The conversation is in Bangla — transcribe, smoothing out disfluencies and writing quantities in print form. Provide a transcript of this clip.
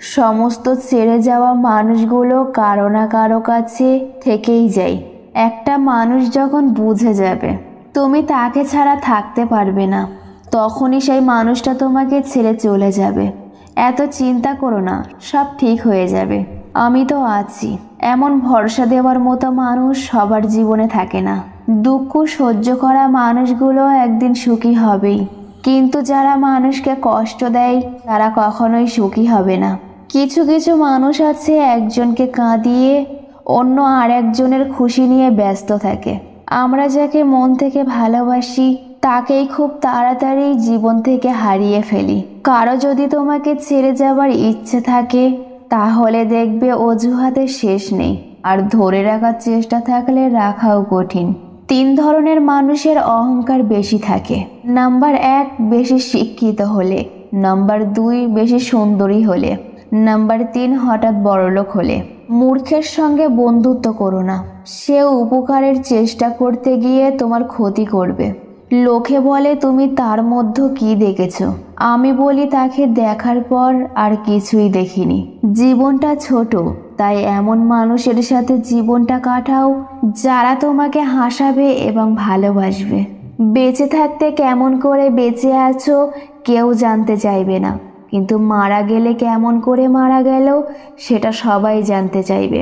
সমস্ত ছেড়ে যাওয়া মানুষগুলো কারো না কারো কাছে থেকেই যায়। একটা মানুষ যখন বুঝে যাবে তুমি তাকে ছাড়া থাকতে পারবে না, তখনই সেই মানুষটা তোমাকে ছেড়ে চলে যাবে। এত চিন্তা করো না, সব ঠিক হয়ে যাবে। আমি তো আছি। এমন ভরসা দেওয়ার মতো মানুষ সবার জীবনে থাকে না। দুঃখ সহ্য করা মানুষগুলো একদিন সুখী হবেই, কিন্তু যারা মানুষকে কষ্ট দেয় তারা কখনোই সুখী হবে না। কিছু কিছু মানুষ আছে একজনকে কাঁদিয়ে অন্য আরেকজনের খুশি নিয়ে ব্যস্ত থাকে। আমরা যাকে মন থেকে ভালোবাসি তাকেই খুব তাড়াতাড়ি জীবন থেকে হারিয়ে ফেলি। কারো যদি তোমাকে ছেড়ে যাবার ইচ্ছে থাকে তাহলে দেখবে অজুহাতের শেষ নেই, আর ধরে রাখার চেষ্টা থাকলে রাখাও কঠিন। 3 ধরনের মানুষের অহংকার বেশি থাকে। নাম্বার 1, বেশি শিক্ষিত হলে। নাম্বার 2, বেশি সুন্দরী হলে। নাম্বার 3, হঠাৎ বড়লোক হলে। মূর্খের সঙ্গে বন্ধুত্ব করো না, সে উপকারের চেষ্টা করতে গিয়ে তোমার ক্ষতি করবে। লোকে বলে তুমি তার মধ্যে কি দেখেছো, আমি বলি তাকে দেখার পর আর কিছুই দেখিনি। জীবনটা ছোট, তাই এমন মানুষের সাথে জীবনটা কাটাও যারা তোমাকে হাসাবে এবং ভালোবাসবে। বেঁচে থাকতে কেমন করে বেঁচে আছো কেউ জানতে চাইবে না, কিন্তু মারা গেলে কেমন করে মারা গেল সেটা সবাই জানতে চাইবে।